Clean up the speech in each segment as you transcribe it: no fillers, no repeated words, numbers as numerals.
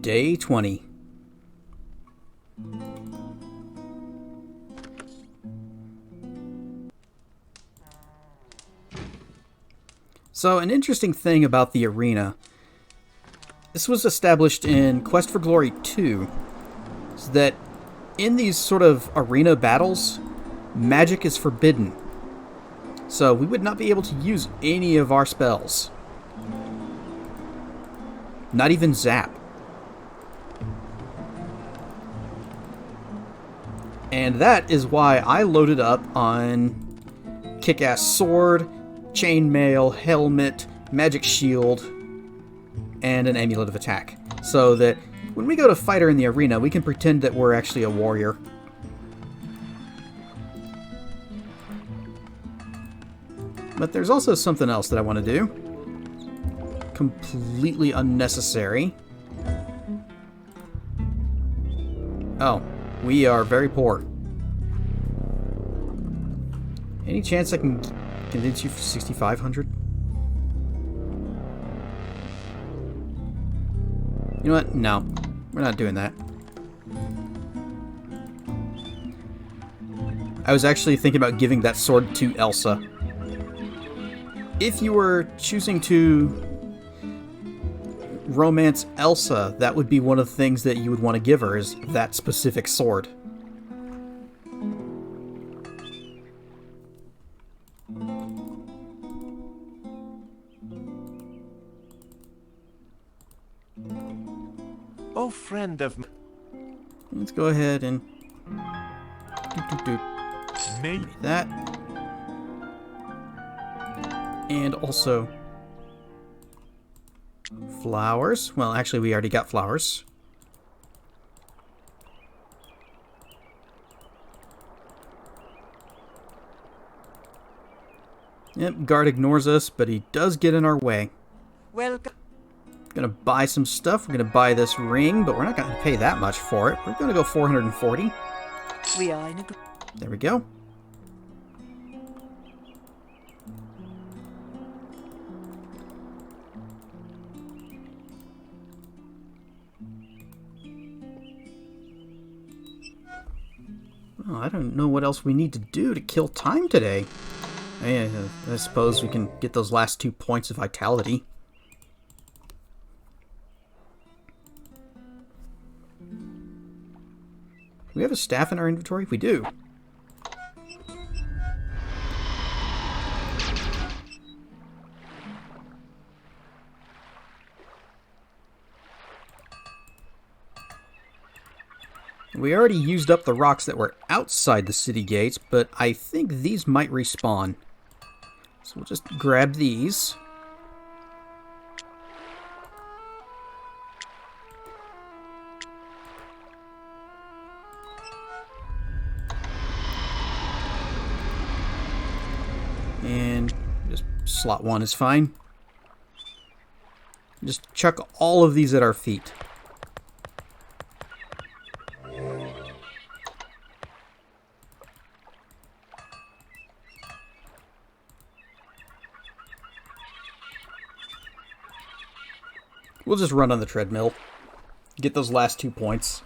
Day 20. So, an interesting thing about the arena. This was established in Quest for Glory 2, is that in these sort of arena battles, magic is forbidden. So, we would not be able to use any of our spells. Not even Zap. And that is why I loaded up on Kick-Ass Sword, Chainmail, Helmet, Magic Shield, and an Amulet of Attack. So that when we go to fight her in the arena, we can pretend that we're actually a warrior. But there's also something else that I want to do. Completely unnecessary. Oh, we are very poor. Any chance I can convince you for 6,500? You know what? No. We're not doing that. I was actually thinking about giving that sword to Elsa. If you were choosing to romance Elsa, that would be one of the things that you would want to give her, is that specific sword. Oh, friend of Let's go ahead and me. that. And also flowers. Well, actually, we already got flowers. Yep, guard ignores us, but he does get in our way. Welcome. Gonna buy some stuff. We're gonna buy this ring, but we're not gonna pay that much for it. We're gonna go 440. We are in a There we go. Oh, I don't know what else we need to do to kill time today. I suppose we can get those last 2 points of vitality. Do we have a staff in our inventory? We do. We already used up the rocks that were outside the city gates, but I think these might respawn. So we'll just grab these. And just slot one is fine. Just chuck all of these at our feet. We'll just run on the treadmill. Get those last 2 points.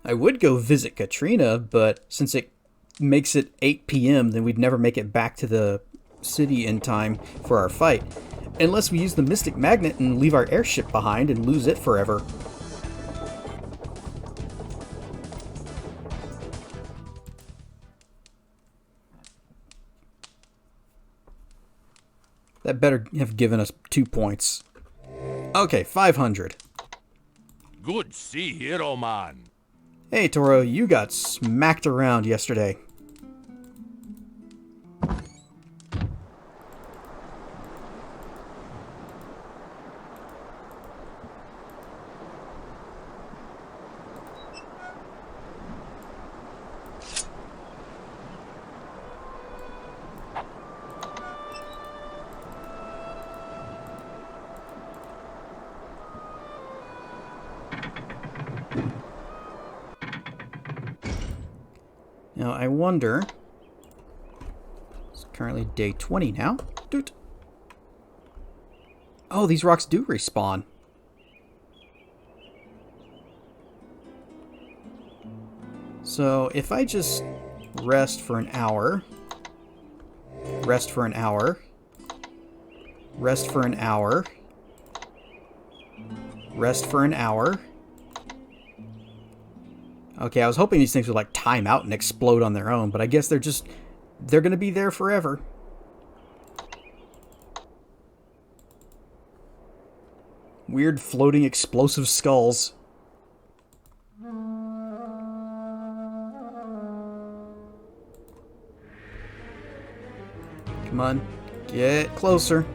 I would go visit Katrina, but since it makes it 8 p.m., then we'd never make it back to the city in time for our fight. Unless we use the Mystic Magnet and leave our airship behind and lose it forever. That better have given us 2 points. Okay, 500. Good see, hero man. Hey, Toro, you got smacked around yesterday. Now, I wonder... It's currently day 20 now. Doot. Oh, these rocks do respawn. So, if I just rest for an hour... Rest for an hour... Rest for an hour... Rest for an hour... Okay, I was hoping these things would, like, time out and explode on their own, but I guess they're gonna be there forever. Weird floating explosive skulls. Come on. Get closer.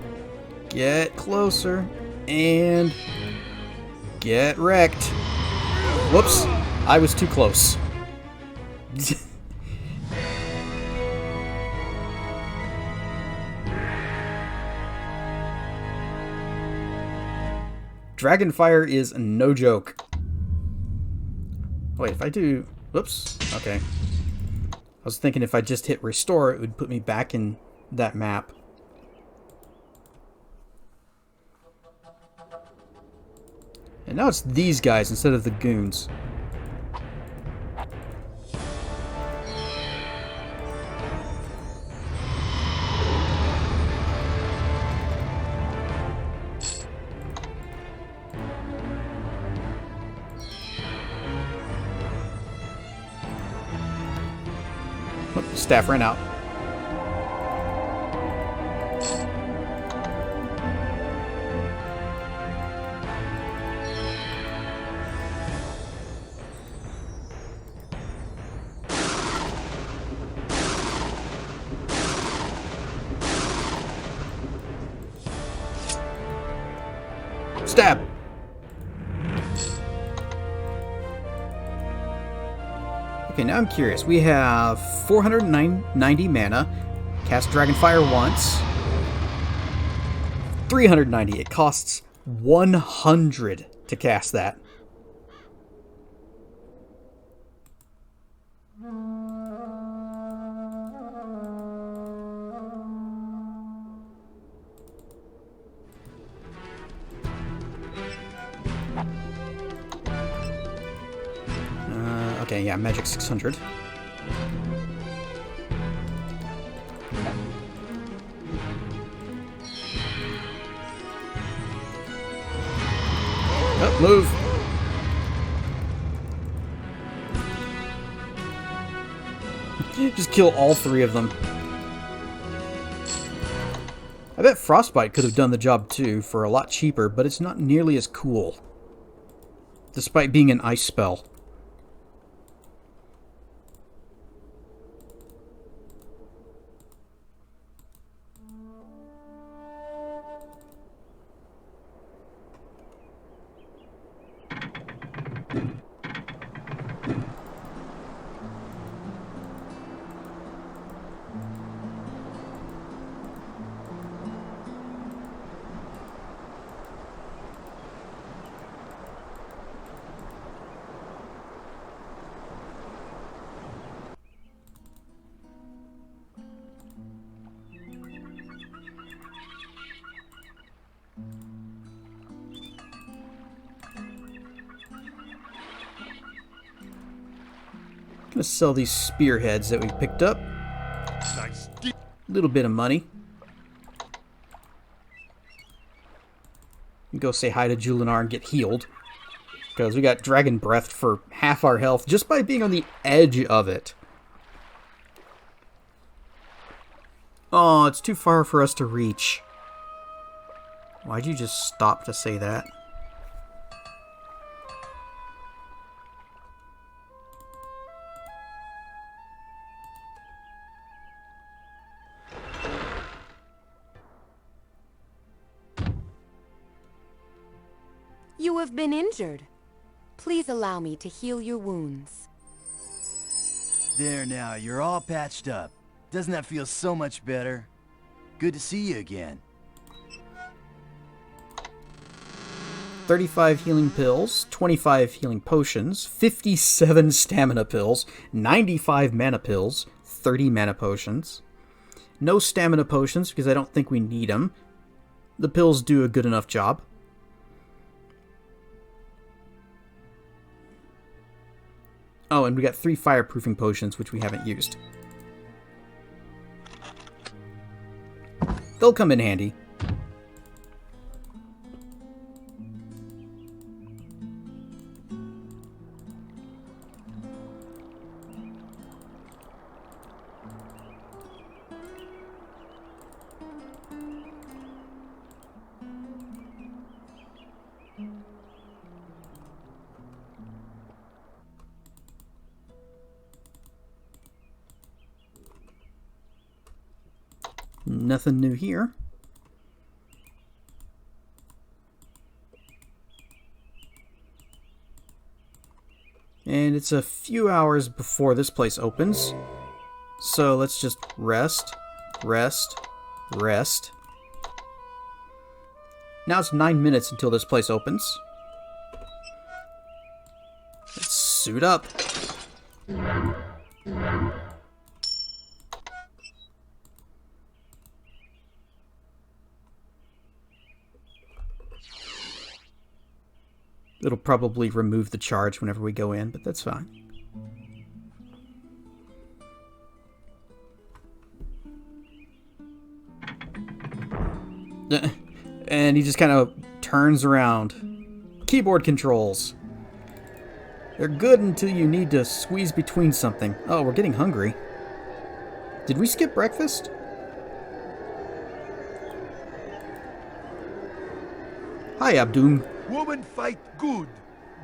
Get closer. And... get wrecked. Whoops. I was too close. Dragonfire is no joke. Wait, if I do... Whoops. Okay. I was thinking if I just hit restore, it would put me back in that map. And now it's these guys instead of the goons. Oh, staff ran out. Stab! Okay, now I'm curious. We have 490 mana. Cast Dragonfire once. 390. It costs 100 to cast that. Okay, yeah, magic 600. Oh, move! Just kill all three of them. I bet Frostbite could have done the job too, for a lot cheaper, but it's not nearly as cool. Despite being an ice spell. Gonna sell these spearheads that we picked up. Nice. Little bit of money. Go say hi to Julinar and get healed. Because we got Dragon Breath for half our health just by being on the edge of it. Oh, it's too far for us to reach. Why'd you just stop to say that? You have been injured. Please allow me to heal your wounds. There now, you're all patched up. Doesn't that feel so much better? Good to see you again. 35 healing pills, 25 healing potions, 57 stamina pills, 95 mana pills, 30 mana potions. No stamina potions because I don't think we need them. The pills do a good enough job. Oh, and we got 3 fireproofing potions, which we haven't used. They'll come in handy. Nothing new here. And it's a few hours before this place opens. So let's just rest, rest, rest. Now it's 9 minutes until this place opens. Let's suit up. It'll probably remove the charge whenever we go in, but that's fine. And he just kind of turns around. Keyboard controls. They're good until you need to squeeze between something. Oh, we're getting hungry. Did we skip breakfast? Hi, Abdum. Woman fight good.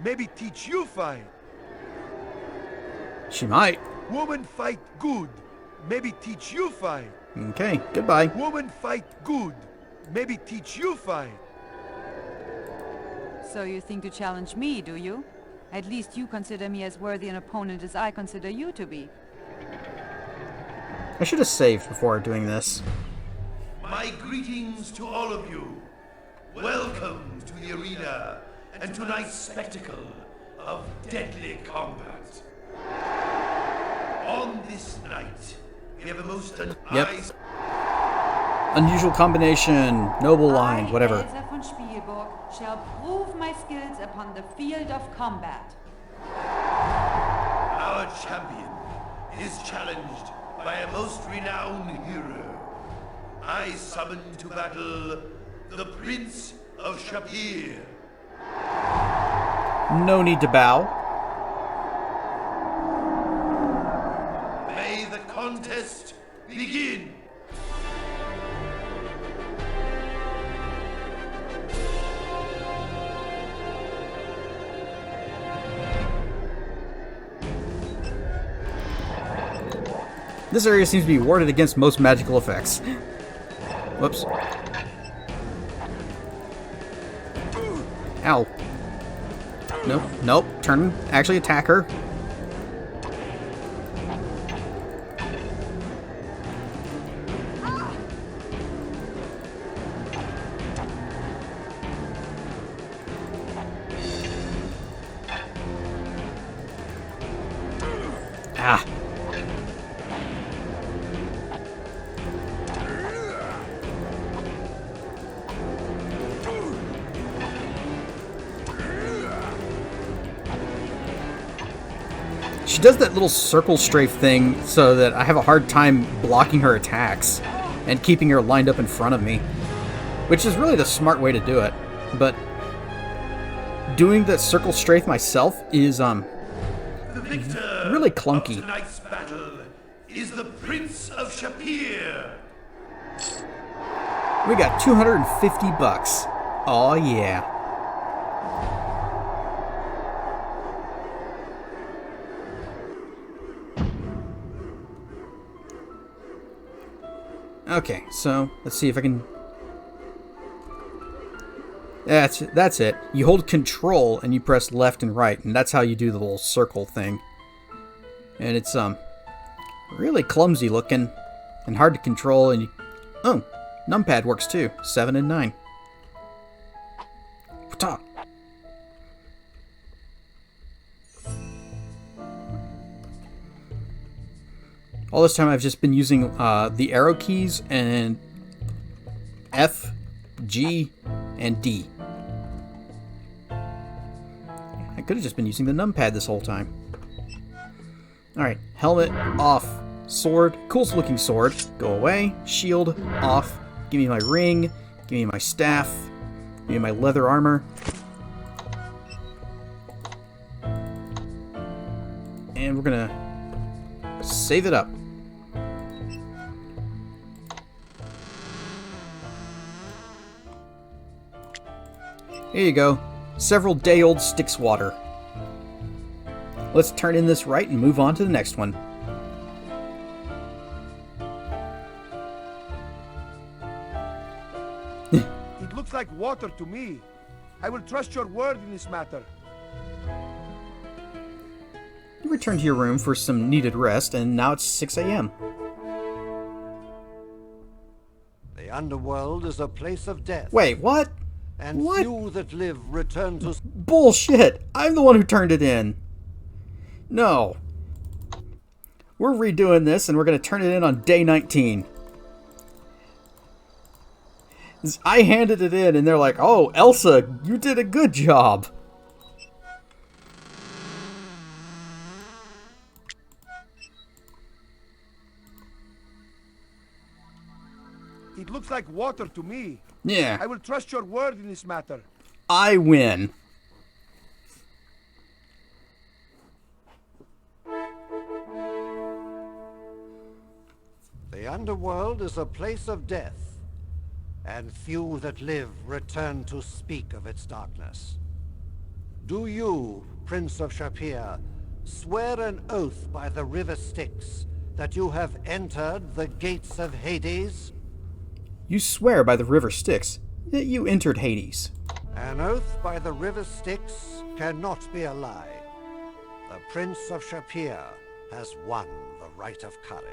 Maybe teach you fight. She might. Woman fight good. Maybe teach you fight. Okay, goodbye. Woman fight good. Maybe teach you fight. So you think to challenge me, do you? At least you consider me as worthy an opponent as I consider you to be. I should have saved before doing this. My greetings to all of you. Welcome to the arena and tonight's spectacle of deadly combat. On this night, we have a most Unusual combination, noble line, whatever. I, Elsa von Spielburg, shall prove my skills upon the field of combat. Our champion is challenged by a most renowned hero. I summon to battle the Prince of Shapir. No need to bow. May the contest begin. This area seems to be warded against most magical effects. Whoops. Ow. Nope, nope. Turn, actually attack her. Ah. She does that little circle strafe thing so that I have a hard time blocking her attacks and keeping her lined up in front of me, which is really the smart way to do it. But doing the circle strafe myself is really clunky. Of tonight's battle is the Prince of Shapir. We got 250 bucks. Oh yeah. Okay, so let's see if I can. That's it. You hold control and you press left and right, and that's how you do the little circle thing. And it's really clumsy looking and hard to control. And numpad works too. 7 and 9. All this time I've just been using the arrow keys and F, G, and D. I could have just been using the numpad this whole time. Alright, helmet off. Sword, cool looking sword. Go away. Shield off. Give me my ring. Give me my staff. Give me my leather armor. And we're gonna save it up. Here you go. Several day-old Styx water. Let's turn in this right and move on to the next one. It looks like water to me. I will trust your word in this matter. You return to your room for some needed rest, and now it's 6 a.m. The underworld is a place of death. Wait, what? And What? few that live return to... Bullshit! I'm the one who turned it in. No. We're redoing this, and we're going to turn it in on day 19. I handed it in, and they're like, "Oh, Elsa, you did a good job." It looks like water to me. Yeah, I will trust your word in this matter. I win. The underworld is a place of death, and few that live return to speak of its darkness. Do you, Prince of Shapir, swear an oath by the river Styx that you have entered the gates of Hades? You swear by the river Styx that you entered Hades. An oath by the river Styx cannot be a lie. The Prince of Shapir has won the right of courage.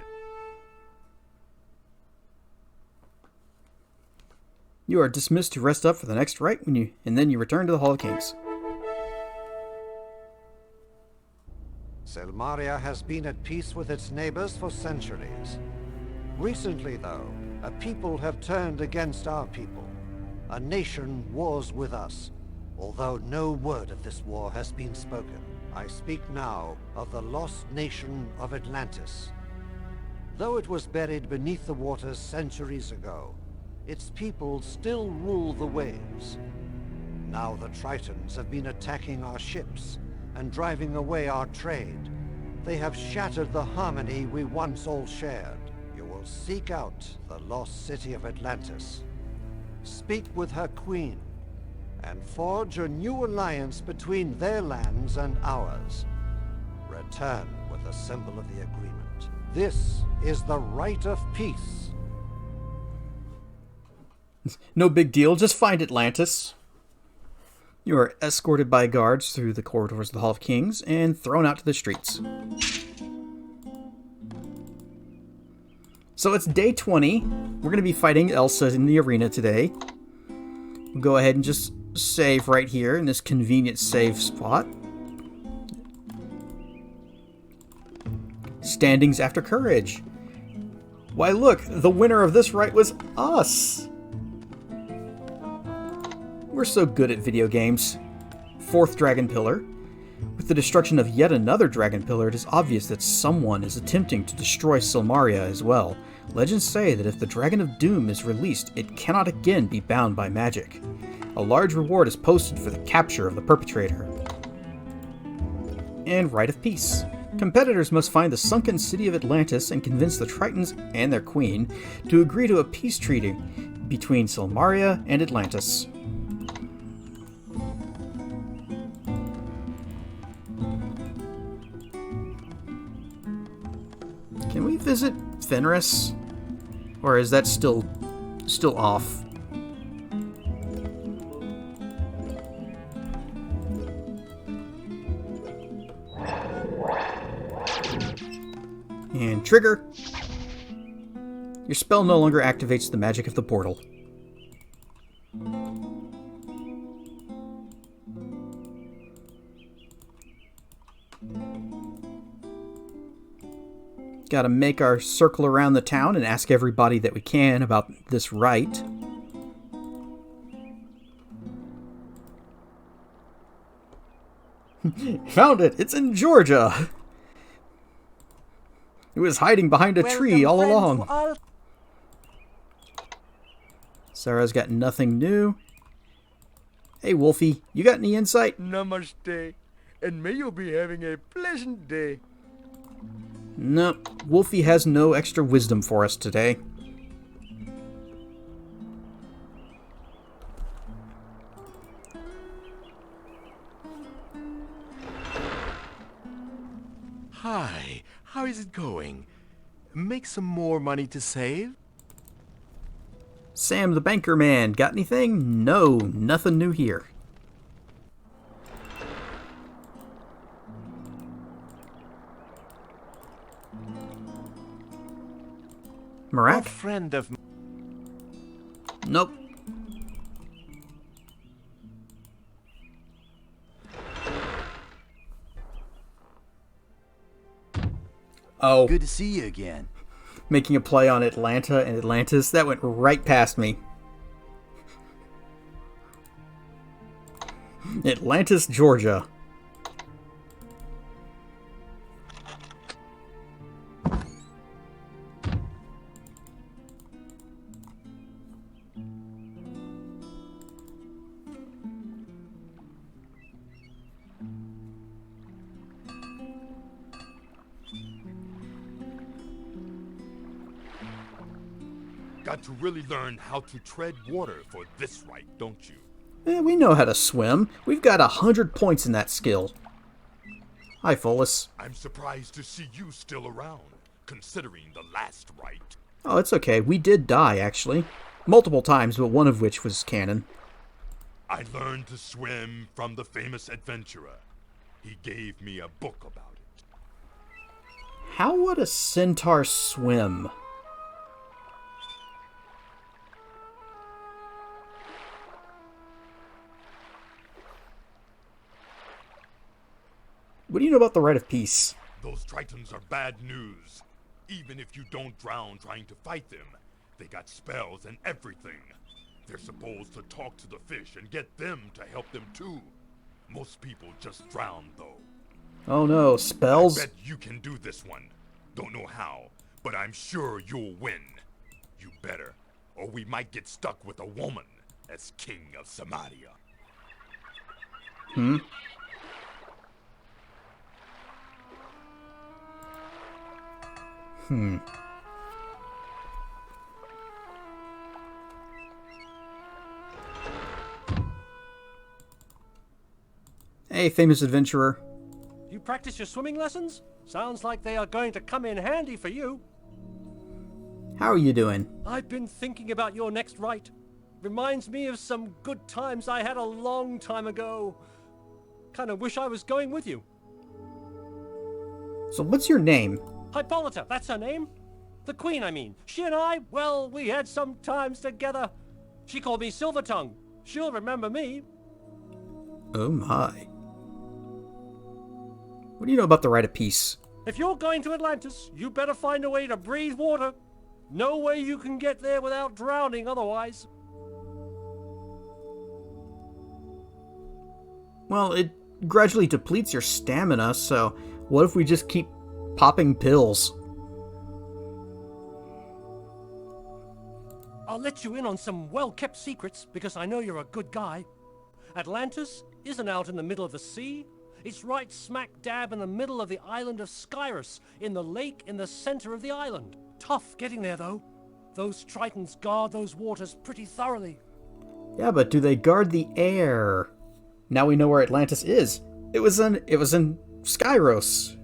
You are dismissed to rest up for the next rite and then you return to the Hall of Kings. Selmaria has been at peace with its neighbors for centuries. Recently, though, a people have turned against our people. A nation wars with us, although no word of this war has been spoken. I speak now of the lost nation of Atlantis. Though it was buried beneath the waters centuries ago, its people still rule the waves. Now the Tritons have been attacking our ships and driving away our trade. They have shattered the harmony we once all shared. You will seek out the lost city of Atlantis, speak with her queen, and forge a new alliance between their lands and ours. Return with a symbol of the agreement. This is the rite of peace. No big deal, just find Atlantis. You are escorted by guards through the corridors of the Hall of Kings and thrown out to the streets. So it's day 20. We're going to be fighting Elsa in the arena today. We'll go ahead and just save right here in this convenient save spot. Standings after courage. Why look, the winner of this rite was us! We're so good at video games. 4th Dragon Pillar. With the destruction of yet another Dragon Pillar, it is obvious that someone is attempting to destroy Selmaria as well. Legends say that if the Dragon of Doom is released, it cannot again be bound by magic. A large reward is posted for the capture of the perpetrator. And Rite of Peace. Competitors must find the sunken city of Atlantis and convince the Tritons and their queen to agree to a peace treaty between Selmaria and Atlantis. Can we visit Fenris? Or is that still off? And trigger. Your spell no longer activates the magic of the portal. Gotta make our circle around the town and ask everybody that we can about this rite. Found it! It's in Georgia! It was hiding behind a tree all along. Sarah's got nothing new. Hey, Wolfie, you got any insight? Namaste. And may you be having a pleasant day. No, Wolfie has no extra wisdom for us today. Hi, how is it going? Make some more money to save? Sam the banker man, got anything? No, nothing new here. A Marak? friend of Nope. Oh, Good to see you again. making a play on Atlanta and Atlantis, that went right past me. Atlantis, Georgia. Got to really learn how to tread water for this rite, don't you? We know how to swim. We've got 100 points in that skill. Hi, Follis. I'm surprised to see you still around, considering the last rite. Oh, it's okay. We did die, actually. Multiple times, but one of which was canon. I learned to swim from the famous adventurer. He gave me a book about it. How would a centaur swim? What do you know about the Rite of Peace? Those Tritons are bad news. Even if you don't drown trying to fight them, they got spells and everything. They're supposed to talk to the fish and get them to help them too. Most people just drown though. Oh no, spells? Bet you can do this one. Don't know how, but I'm sure you'll win. You better, or we might get stuck with a woman as king of Samaria. Hmm? Hey, famous adventurer. You practice your swimming lessons? Sounds like they are going to come in handy for you. How are you doing? I've been thinking about your next rite. Reminds me of some good times I had a long time ago. Kind of wish I was going with you. So what's your name? Hippolyta, that's her name? The Queen, I mean. She and I, well, we had some times together. She called me Silvertongue. She'll remember me. Oh my. What do you know about the Rite of Peace? If you're going to Atlantis, you better find a way to breathe water. No way you can get there without drowning otherwise. Well, it gradually depletes your stamina, so what if we just keep popping pills? I'll let you in on some well-kept secrets, because I know you're a good guy. Atlantis isn't out in the middle of the sea. It's right smack dab in the middle of the island of Skyrus, in the lake in the center of the island. Tough getting there, though. Those Tritons guard those waters pretty thoroughly. Yeah, but do they guard the air? Now we know where Atlantis is. It was in Skyros.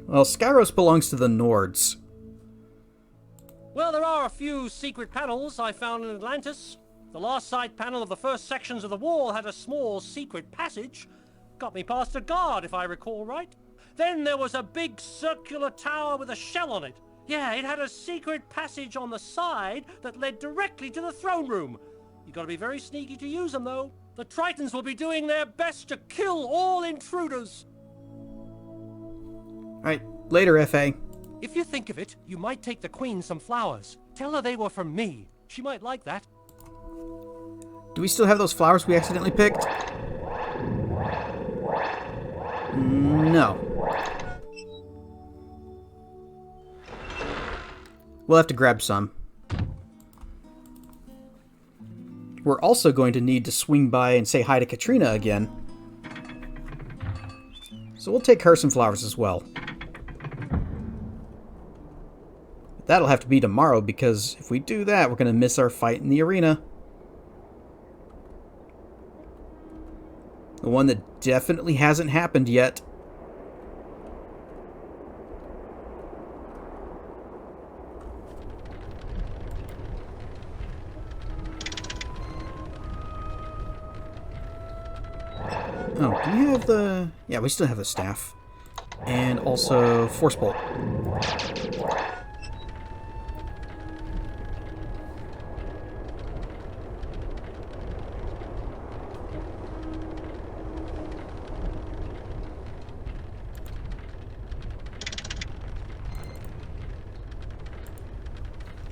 Well, Skyros belongs to the Nords. Well, there are a few secret panels I found in Atlantis. The last side panel of the first sections of the wall had a small secret passage. Got me past a guard, if I recall right. Then there was a big circular tower with a shell on it. Yeah, it had a secret passage on the side that led directly to the throne room. You gotta be very sneaky to use them, though. The Tritons will be doing their best to kill all intruders. Alright, later, F.A. If you think of it, you might take the Queen some flowers. Tell her they were from me. She might like that. Do we still have those flowers we accidentally picked? No. We'll have to grab some. We're also going to need to swing by and say hi to Katrina again. So we'll take her some flowers as well. That'll have to be tomorrow, because if we do that, we're going to miss our fight in the arena. The one that definitely hasn't happened yet. Oh, do we have the... Yeah, we still have the staff. And also Force Bolt.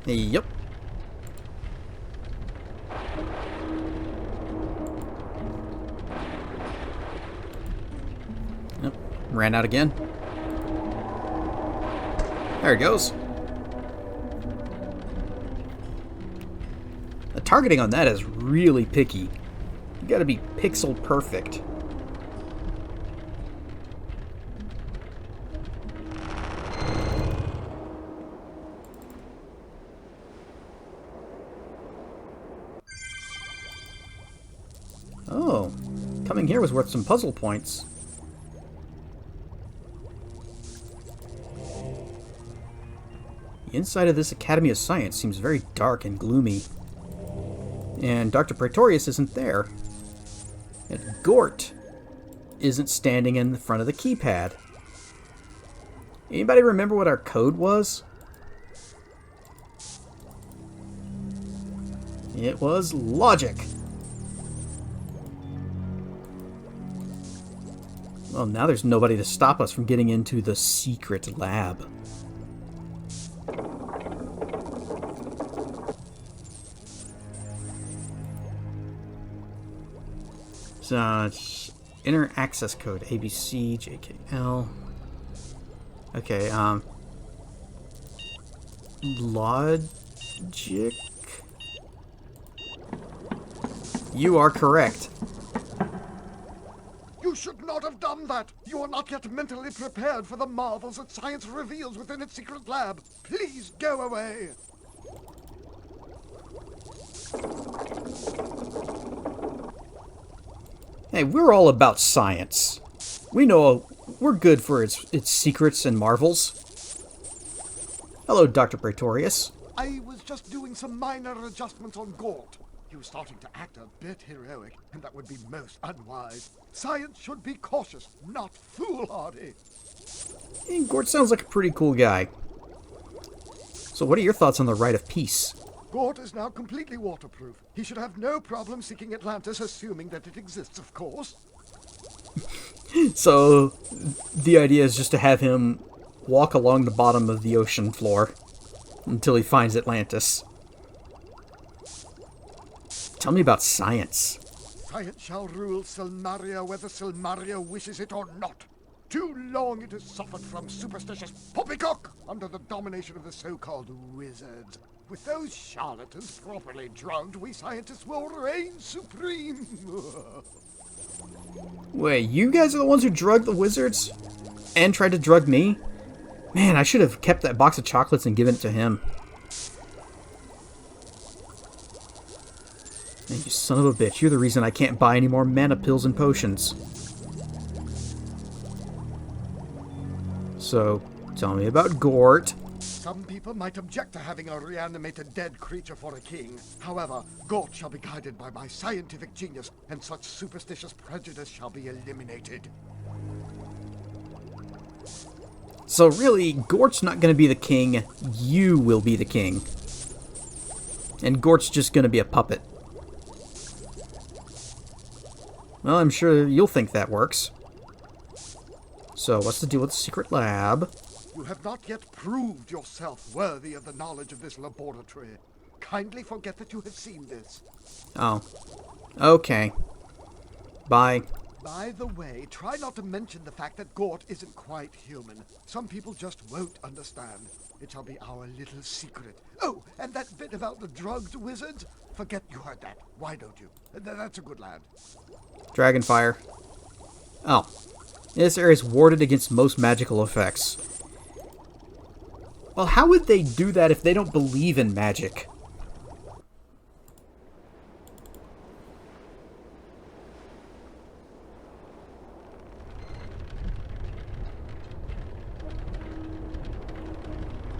Yep. Yep. Ran out again. There it goes. The targeting on that is really picky. You gotta be pixel perfect. Oh, coming here was worth some puzzle points. The inside of this Academy of Science seems very dark and gloomy. And Dr. Praetorius isn't there. And Gort isn't standing in the front of the keypad. Anybody remember what our code was? It was logic. Well, now there's nobody to stop us from getting into the secret lab. So, it's inner access code, ABC, JKL. Okay, logic? You are correct. You should not have done that! You are not yet mentally prepared for the marvels that science reveals within its secret lab. Please go away! Hey, we're all about science. We know we're good for its secrets and marvels. Hello, Dr. Praetorius. I was just doing some minor adjustments on Gort. He was starting to act a bit heroic, and that would be most unwise. Science should be cautious, not foolhardy. Hey, Gort sounds like a pretty cool guy. So what are your thoughts on the Rite of Peace? Gort is now completely waterproof. He should have no problem seeking Atlantis, assuming that it exists, of course. So the idea is just to have him walk along the bottom of the ocean floor until he finds Atlantis. Tell me about science. Science shall rule Silmaria whether Silmaria wishes it or not. Too long it has suffered from superstitious poppycock under the domination of the so-called wizards. With those charlatans properly drugged, we scientists will reign supreme. Wait, you guys are the ones who drugged the wizards? And tried to drug me? Man, I should have kept that box of chocolates and given it to him. Man, you son of a bitch. You're the reason I can't buy any more mana pills and potions. So, tell me about Gort. Some people might object to having a reanimated dead creature for a king. However, Gort shall be guided by my scientific genius, and such superstitious prejudice shall be eliminated. So really, Gort's not going to be the king. You will be the king. And Gort's just going to be a puppet. Well, I'm sure you'll think that works. So, what's the deal with the secret lab? You have not yet proved yourself worthy of the knowledge of this laboratory. Kindly forget that you have seen this. Oh. Okay. Bye. By the way, try not to mention the fact that Gort isn't quite human. Some people just won't understand. It shall be our little secret. Oh, and that bit about the drugged wizards? Forget you heard that. Why don't you? That's a good lad. Dragonfire. Oh. This area is warded against most magical effects. Well, how would they do that if they don't believe in magic?